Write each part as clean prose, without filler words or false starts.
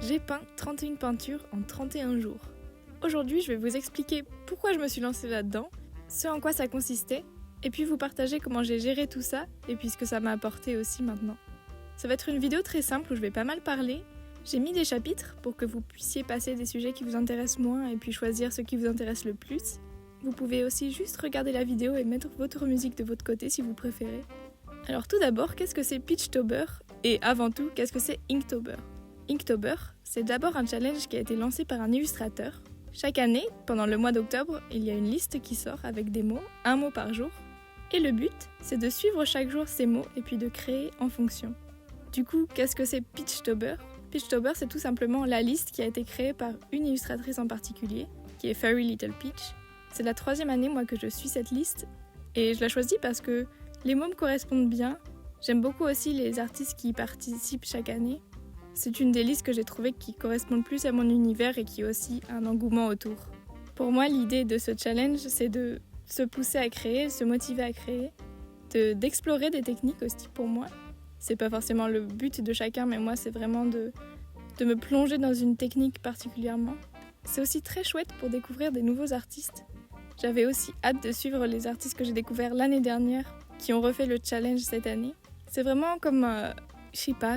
j'ai peint 31 peintures en 31 jours. Aujourd'hui, je vais vous expliquer pourquoi je me suis lancée là-dedans, ce en quoi ça consistait, et puis vous partager comment j'ai géré tout ça, et puis ce que ça m'a apporté aussi maintenant. Ça va être une vidéo très simple où je vais pas mal parler. J'ai mis des chapitres pour que vous puissiez passer des sujets qui vous intéressent moins et puis choisir ceux qui vous intéressent le plus. Vous pouvez aussi juste regarder la vidéo et mettre votre musique de votre côté si vous préférez. Alors tout d'abord, qu'est-ce que c'est Pitchtober? Et avant tout, qu'est-ce que c'est Inktober? Inktober, c'est d'abord un challenge qui a été lancé par un illustrateur. Chaque année, pendant le mois d'octobre, il y a une liste qui sort avec des mots, un mot par jour. Et le but, c'est de suivre chaque jour ces mots et puis de créer en fonction. Du coup, qu'est-ce que c'est Pitchtober? Pitchtober, c'est tout simplement la liste qui a été créée par une illustratrice en particulier, qui est Fairy Little Peach. C'est la 3e année, moi, que je suis cette liste. Et je la choisis parce que les mots me correspondent bien. J'aime beaucoup aussi les artistes qui y participent chaque année. C'est une des listes que j'ai trouvées qui correspond le plus à mon univers et qui a aussi un engouement autour. Pour moi, l'idée de ce challenge, c'est de se pousser à créer, se motiver à créer, d'explorer des techniques aussi pour moi. C'est pas forcément le but de chacun, mais moi, c'est vraiment de me plonger dans une technique particulièrement. C'est aussi très chouette pour découvrir des nouveaux artistes. J'avais aussi hâte de suivre les artistes que j'ai découverts l'année dernière, qui ont refait le challenge cette année. C'est vraiment comme,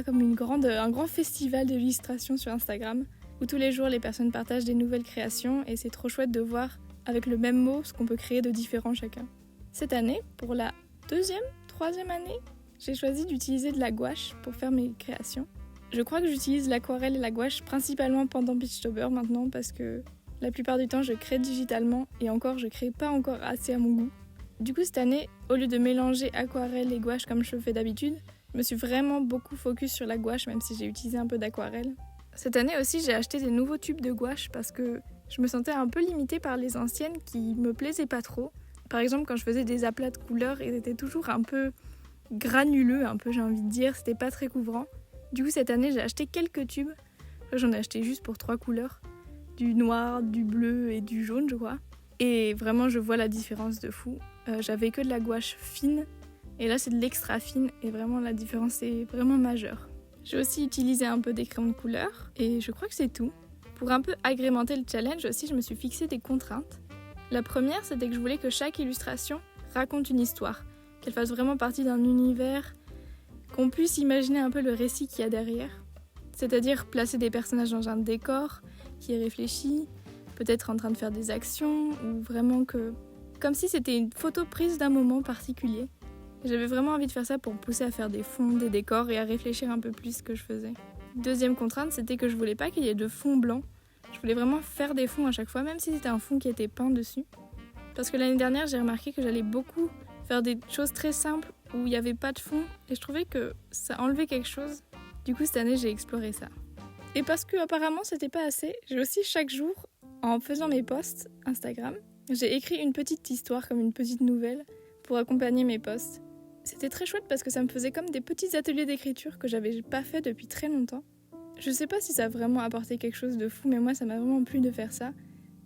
comme un grand festival de l'illustration sur Instagram, où tous les jours les personnes partagent des nouvelles créations, et c'est trop chouette de voir, avec le même mot, ce qu'on peut créer de différent chacun. Cette année, pour la 3e année, j'ai choisi d'utiliser de la gouache pour faire mes créations. Je crois que j'utilise l'aquarelle et la gouache principalement pendant Pitchtober maintenant parce que la plupart du temps je crée digitalement et encore je crée pas encore assez à mon goût. Du coup cette année, au lieu de mélanger aquarelle et gouache comme je fais d'habitude, je me suis vraiment beaucoup focus sur la gouache même si j'ai utilisé un peu d'aquarelle. Cette année aussi j'ai acheté des nouveaux tubes de gouache parce que je me sentais un peu limitée par les anciennes qui me plaisaient pas trop. Par exemple quand je faisais des aplats de couleurs, ils étaient toujours un peu granuleux, un peu j'ai envie de dire, c'était pas très couvrant. Du coup cette année j'ai acheté quelques tubes, j'en ai acheté juste pour 3 couleurs, du noir, du bleu et du jaune je crois. Et vraiment je vois la différence de fou. J'avais que de la gouache fine et là c'est de l'extra fine et vraiment la différence est vraiment majeure. J'ai aussi utilisé un peu des crayons de couleur et je crois que c'est tout. Pour un peu agrémenter le challenge aussi je me suis fixé des contraintes. La première c'était que je voulais que chaque illustration raconte une histoire, qu'elle fasse vraiment partie d'un univers, qu'on puisse imaginer un peu le récit qu'il y a derrière. C'est-à-dire placer des personnages dans un décor qui est réfléchi, peut-être en train de faire des actions, ou vraiment comme si c'était une photo prise d'un moment particulier. J'avais vraiment envie de faire ça pour me pousser à faire des fonds, des décors et à réfléchir un peu plus ce que je faisais. Deuxième contrainte, c'était que je voulais pas qu'il y ait de fond blanc. Je voulais vraiment faire des fonds à chaque fois, même si c'était un fond qui était peint dessus. Parce que l'année dernière, j'ai remarqué que j'allais beaucoup faire des choses très simples où il n'y avait pas de fond et je trouvais que ça enlevait quelque chose. Du coup cette année j'ai exploré ça. Et parce que apparemment c'était pas assez, j'ai aussi chaque jour, en faisant mes posts Instagram, j'ai écrit une petite histoire comme une petite nouvelle pour accompagner mes posts. C'était très chouette parce que ça me faisait comme des petits ateliers d'écriture que j'avais pas fait depuis très longtemps. Je sais pas si ça a vraiment apporté quelque chose de fou, mais moi ça m'a vraiment plu de faire ça.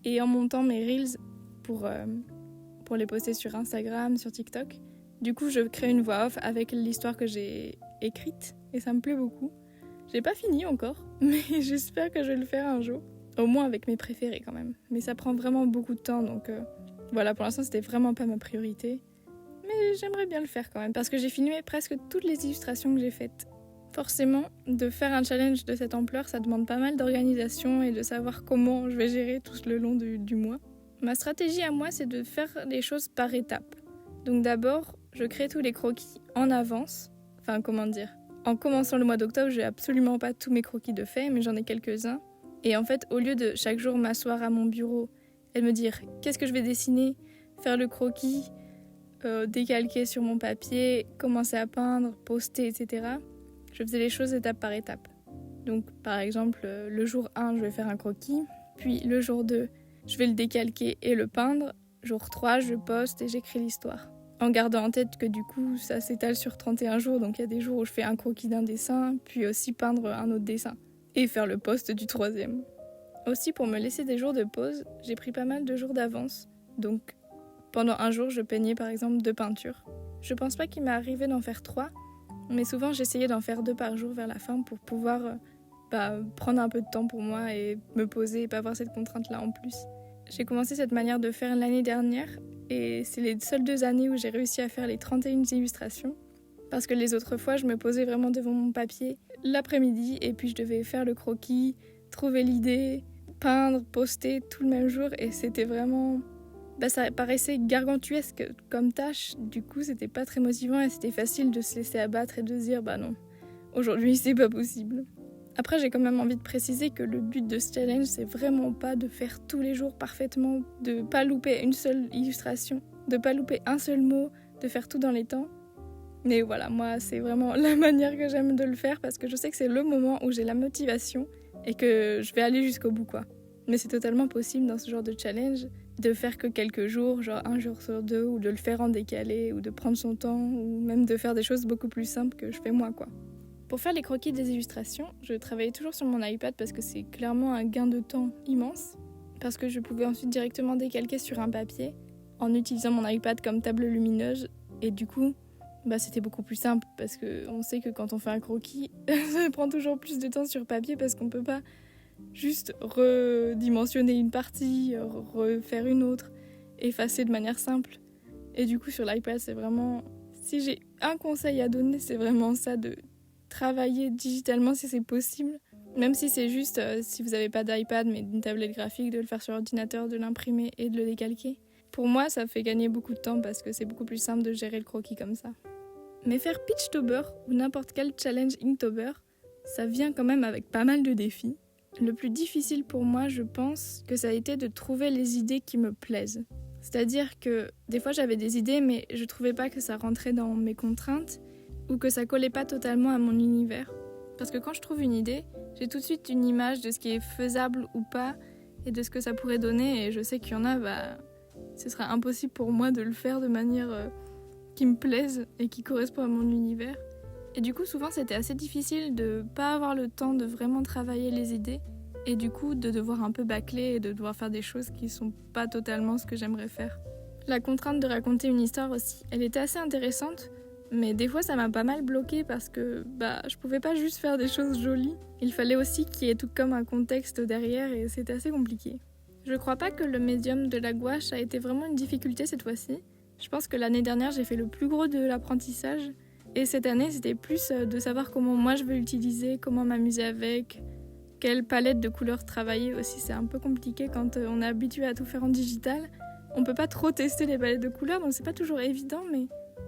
Et en montant mes reels pour les poster sur Instagram, sur TikTok, du coup, je crée une voix off avec l'histoire que j'ai écrite et ça me plaît beaucoup. J'ai pas fini encore, mais j'espère que je vais le faire un jour. Au moins avec mes préférés quand même. Mais ça prend vraiment beaucoup de temps, donc voilà, pour l'instant, c'était vraiment pas ma priorité. Mais j'aimerais bien le faire quand même, parce que j'ai filmé presque toutes les illustrations que j'ai faites. Forcément, de faire un challenge de cette ampleur, ça demande pas mal d'organisation et de savoir comment je vais gérer tout le long du mois. Ma stratégie à moi, c'est de faire les choses par étapes. Donc d'abord, je crée tous les croquis en avance. Enfin, comment dire ? En commençant le mois d'octobre, j'ai absolument pas tous mes croquis de fait, mais j'en ai quelques-uns. Et en fait, au lieu de chaque jour m'asseoir à mon bureau et me dire qu'est-ce que je vais dessiner, faire le croquis, décalquer sur mon papier, commencer à peindre, poster, etc., je faisais les choses étape par étape. Donc par exemple, le jour 1, je vais faire un croquis, puis le jour 2, je vais le décalquer et le peindre. Jour 3, je poste et j'écris l'histoire. En gardant en tête que du coup, ça s'étale sur 31 jours, donc il y a des jours où je fais un croquis d'un dessin, puis aussi peindre un autre dessin, et faire le post du 3e. Aussi, pour me laisser des jours de pause, j'ai pris pas mal de jours d'avance. Donc, pendant un jour, je peignais par exemple 2 peintures. Je pense pas qu'il m'est arrivé d'en faire 3, mais souvent j'essayais d'en faire 2 par jour vers la fin pour pouvoir prendre un peu de temps pour moi et me poser et pas avoir cette contrainte-là en plus. J'ai commencé cette manière de faire l'année dernière et c'est les seules 2 années où j'ai réussi à faire les 31 illustrations. Parce que les autres fois, je me posais vraiment devant mon papier l'après-midi et puis je devais faire le croquis, trouver l'idée, peindre, poster tout le même jour et c'était vraiment... ça paraissait gargantuesque comme tâche, du coup c'était pas très motivant et c'était facile de se laisser abattre et de se dire non, aujourd'hui c'est pas possible. Après j'ai quand même envie de préciser que le but de ce challenge c'est vraiment pas de faire tous les jours parfaitement, de pas louper une seule illustration, de pas louper un seul mot, de faire tout dans les temps. Mais voilà, moi c'est vraiment la manière que j'aime de le faire parce que je sais que c'est le moment où j'ai la motivation et que je vais aller jusqu'au bout quoi. Mais c'est totalement possible dans ce genre de challenge de faire que quelques jours, genre 1 jour sur 2, ou de le faire en décalé, ou de prendre son temps, ou même de faire des choses beaucoup plus simples que je fais moi quoi. Pour faire les croquis des illustrations, je travaillais toujours sur mon iPad parce que c'est clairement un gain de temps immense, parce que je pouvais ensuite directement décalquer sur un papier en utilisant mon iPad comme table lumineuse, et du coup, c'était beaucoup plus simple parce qu'on sait que quand on fait un croquis, ça prend toujours plus de temps sur papier parce qu'on peut pas juste redimensionner une partie, refaire une autre, effacer de manière simple. Et du coup sur l'iPad c'est vraiment... Si j'ai un conseil à donner c'est vraiment ça, de travailler digitalement si c'est possible. Même si c'est juste, si vous n'avez pas d'iPad mais d'une tablette graphique, de le faire sur l'ordinateur, de l'imprimer et de le décalquer. Pour moi ça fait gagner beaucoup de temps parce que c'est beaucoup plus simple de gérer le croquis comme ça. Mais faire Pitchtober ou n'importe quel challenge Inktober, ça vient quand même avec pas mal de défis. Le plus difficile pour moi, je pense, que ça a été de trouver les idées qui me plaisent. C'est-à-dire que des fois j'avais des idées mais je trouvais pas que ça rentrait dans mes contraintes ou que ça collait pas totalement à mon univers. Parce que quand je trouve une idée, j'ai tout de suite une image de ce qui est faisable ou pas et de ce que ça pourrait donner, et je sais qu'il y en a, ce sera impossible pour moi de le faire de manière qui me plaise et qui correspond à mon univers. Et du coup, souvent, c'était assez difficile de pas avoir le temps de vraiment travailler les idées et du coup, de devoir un peu bâcler et de devoir faire des choses qui sont pas totalement ce que j'aimerais faire. La contrainte de raconter une histoire aussi, elle était assez intéressante, mais des fois, ça m'a pas mal bloquée parce que je pouvais pas juste faire des choses jolies. Il fallait aussi qu'il y ait tout comme un contexte derrière et c'était assez compliqué. Je crois pas que le médium de la gouache a été vraiment une difficulté cette fois-ci. Je pense que l'année dernière, j'ai fait le plus gros de l'apprentissage. Et cette année, c'était plus de savoir comment moi je veux l'utiliser, comment m'amuser avec, quelle palette de couleurs travailler aussi. C'est un peu compliqué quand on est habitué à tout faire en digital. On peut pas trop tester les palettes de couleurs, donc c'est pas toujours évident,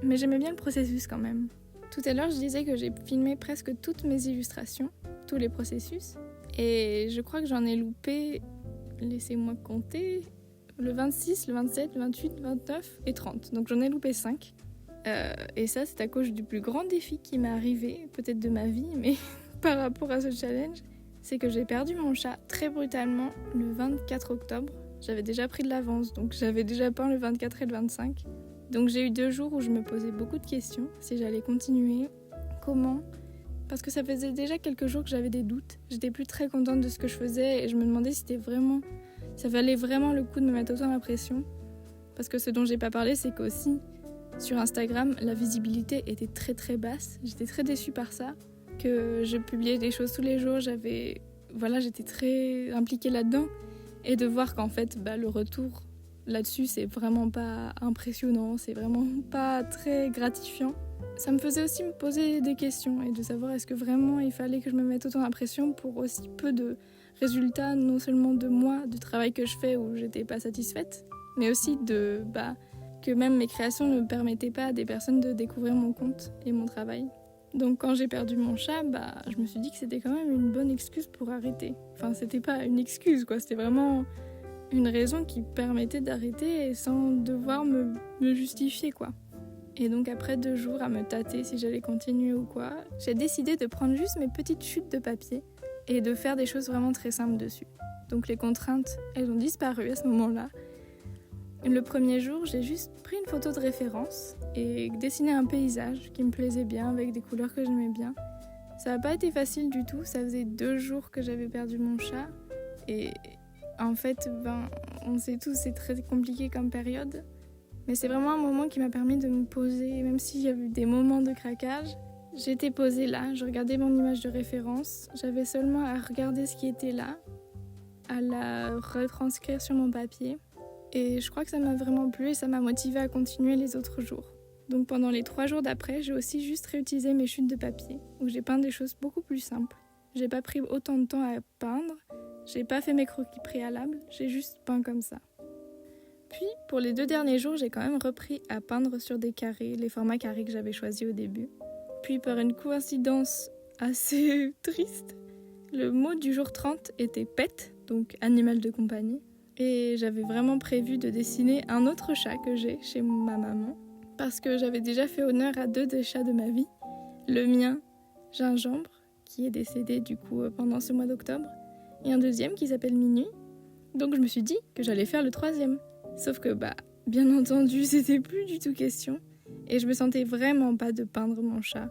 mais j'aimais bien le processus quand même. Tout à l'heure, je disais que j'ai filmé presque toutes mes illustrations, tous les processus. Et je crois que j'en ai loupé, laissez-moi compter, le 26, le 27, le 28, le 29 et 30. Donc j'en ai loupé 5. Et ça, c'est à cause du plus grand défi qui m'est arrivé, peut-être de ma vie, mais par rapport à ce challenge, c'est que j'ai perdu mon chat très brutalement le 24 octobre. J'avais déjà pris de l'avance, donc j'avais déjà peint le 24 et le 25. Donc j'ai eu 2 jours où je me posais beaucoup de questions, si j'allais continuer, comment, parce que ça faisait déjà quelques jours que j'avais des doutes. J'étais plus très contente de ce que je faisais et je me demandais si ça valait vraiment le coup de me mettre autant la pression. Parce que ce dont j'ai pas parlé, c'est qu'aussi, sur Instagram, la visibilité était très très basse. J'étais très déçue par ça, que je publiais des choses tous les jours, j'étais très impliquée là-dedans. Et de voir qu'en fait, le retour là-dessus, c'est vraiment pas impressionnant, c'est vraiment pas très gratifiant. Ça me faisait aussi me poser des questions et de savoir est-ce que vraiment il fallait que je me mette autant la pression pour aussi peu de résultats, non seulement de moi, du travail que je fais où j'étais pas satisfaite, mais aussi que même mes créations ne permettaient pas à des personnes de découvrir mon compte et mon travail. Donc quand j'ai perdu mon chat, je me suis dit que c'était quand même une bonne excuse pour arrêter. Enfin, c'était pas une excuse, quoi, c'était vraiment une raison qui permettait d'arrêter sans devoir me justifier, quoi. Et donc après 2 jours à me tâter si j'allais continuer ou quoi, j'ai décidé de prendre juste mes petites chutes de papier et de faire des choses vraiment très simples dessus. Donc les contraintes, elles ont disparu à ce moment-là. Le premier jour, j'ai juste pris une photo de référence et dessiné un paysage qui me plaisait bien avec des couleurs que j'aimais bien. Ça n'a pas été facile du tout, ça faisait 2 jours que j'avais perdu mon chat et en fait, on sait tous, c'est très compliqué comme période. Mais c'est vraiment un moment qui m'a permis de me poser, même s'il y a eu des moments de craquage, J'étais posée là, je regardais mon image de référence, j'avais seulement à regarder ce qui était là, à la retranscrire sur mon papier. Et je crois que ça m'a vraiment plu et ça m'a motivée à continuer les autres jours. Donc pendant les 3 jours d'après, j'ai aussi juste réutilisé mes chutes de papier, où j'ai peint des choses beaucoup plus simples. J'ai pas pris autant de temps à peindre, j'ai pas fait mes croquis préalables, j'ai juste peint comme ça. Puis, pour les 2 derniers jours, j'ai quand même repris à peindre sur des carrés, les formats carrés que j'avais choisis au début. Puis, par une coïncidence assez triste, le mot du jour 30 était pet, donc animal de compagnie. Et j'avais vraiment prévu de dessiner un autre chat que j'ai chez ma maman, parce que j'avais déjà fait honneur à 2 des chats de ma vie. Le mien, Gingembre, qui est décédé du coup pendant ce mois d'octobre, et un deuxième qui s'appelle Minuit. Donc je me suis dit que j'allais faire le 3e. Sauf que bien entendu, c'était plus du tout question. Et je me sentais vraiment pas de peindre mon chat.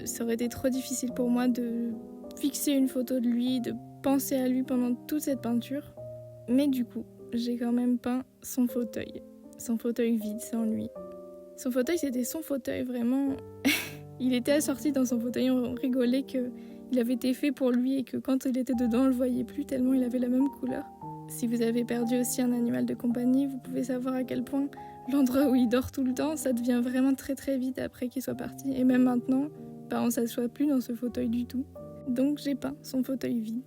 Ça aurait été trop difficile pour moi de fixer une photo de lui, de penser à lui pendant toute cette peinture. Mais du coup, j'ai quand même peint son fauteuil. Son fauteuil vide sans lui. Son fauteuil, c'était son fauteuil, vraiment. Il était assorti dans son fauteuil, on rigolait qu'il avait été fait pour lui et que quand il était dedans, on le voyait plus tellement il avait la même couleur. Si vous avez perdu aussi un animal de compagnie, vous pouvez savoir à quel point l'endroit où il dort tout le temps, ça devient vraiment très très vite après qu'il soit parti. Et même maintenant, on ne s'assoit plus dans ce fauteuil du tout. Donc j'ai peint son fauteuil vide.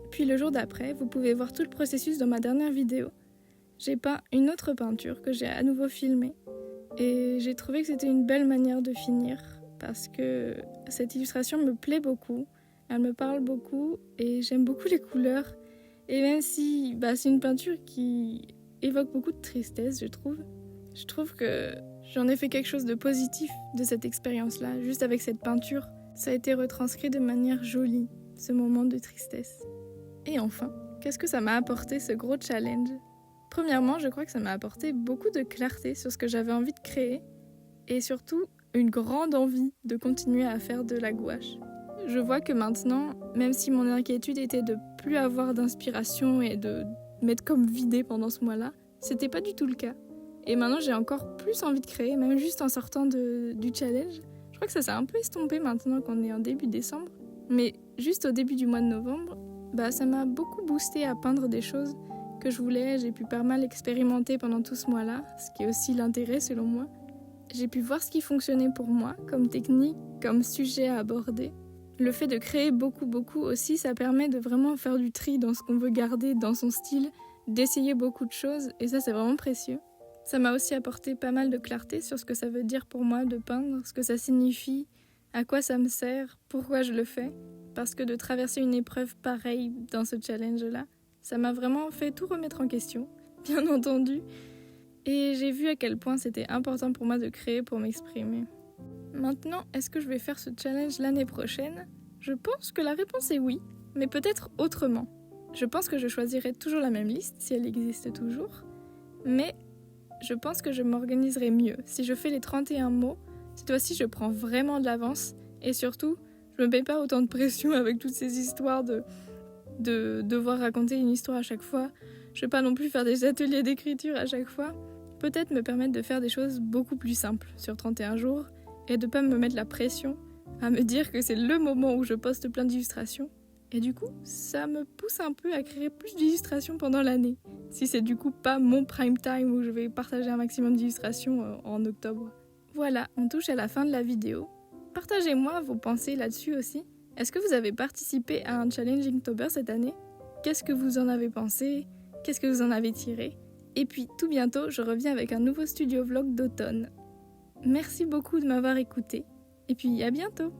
Puis le jour d'après, vous pouvez voir tout le processus dans ma dernière vidéo. J'ai peint une autre peinture que j'ai à nouveau filmée. Et j'ai trouvé que c'était une belle manière de finir parce que cette illustration me plaît beaucoup, elle me parle beaucoup et j'aime beaucoup les couleurs. Et même si c'est une peinture qui évoque beaucoup de tristesse, je trouve que j'en ai fait quelque chose de positif de cette expérience-là. Juste avec cette peinture, ça a été retranscrit de manière jolie, ce moment de tristesse. Et enfin, qu'est-ce que ça m'a apporté ce gros challenge ? Premièrement, je crois que ça m'a apporté beaucoup de clarté sur ce que j'avais envie de créer et surtout une grande envie de continuer à faire de la gouache. Je vois que maintenant, même si mon inquiétude était de plus avoir d'inspiration et de m'être comme vidée pendant ce mois-là, c'était pas du tout le cas. Et maintenant, j'ai encore plus envie de créer, même juste en sortant du challenge. Je crois que ça s'est un peu estompé maintenant qu'on est en début décembre, mais juste au début du mois de novembre, ça m'a beaucoup boosté à peindre des choses que je voulais. J'ai pu pas mal expérimenter pendant tout ce mois-là, ce qui est aussi l'intérêt selon moi. J'ai pu voir ce qui fonctionnait pour moi, comme technique, comme sujet à aborder. Le fait de créer beaucoup aussi, ça permet de vraiment faire du tri dans ce qu'on veut garder, dans son style, d'essayer beaucoup de choses, et ça c'est vraiment précieux. Ça m'a aussi apporté pas mal de clarté sur ce que ça veut dire pour moi de peindre, ce que ça signifie, à quoi ça me sert, pourquoi je le fais. Parce que de traverser une épreuve pareille dans ce challenge-là, ça m'a vraiment fait tout remettre en question, bien entendu. Et j'ai vu à quel point c'était important pour moi de créer pour m'exprimer. Maintenant, est-ce que je vais faire ce challenge l'année prochaine ? Je pense que la réponse est oui, mais peut-être autrement. Je pense que je choisirai toujours la même liste, si elle existe toujours, mais je pense que je m'organiserai mieux. Si je fais les 31 mots, cette fois-ci je prends vraiment de l'avance, et surtout, je me mets pas autant de pression avec toutes ces histoires de devoir raconter une histoire à chaque fois. Je vais pas non plus faire des ateliers d'écriture à chaque fois. Peut-être me permettre de faire des choses beaucoup plus simples sur 31 jours, et de pas me mettre la pression à me dire que c'est le moment où je poste plein d'illustrations. Et du coup, ça me pousse un peu à créer plus d'illustrations pendant l'année. Si c'est du coup pas mon prime time où je vais partager un maximum d'illustrations en octobre. Voilà, on touche à la fin de la vidéo. Partagez-moi vos pensées là-dessus aussi. Est-ce que vous avez participé à un challenge Inktober cette année ? Qu'est-ce que vous en avez pensé ? Qu'est-ce que vous en avez tiré ? Et puis tout bientôt, je reviens avec un nouveau studio vlog d'automne. Merci beaucoup de m'avoir écouté, et puis à bientôt!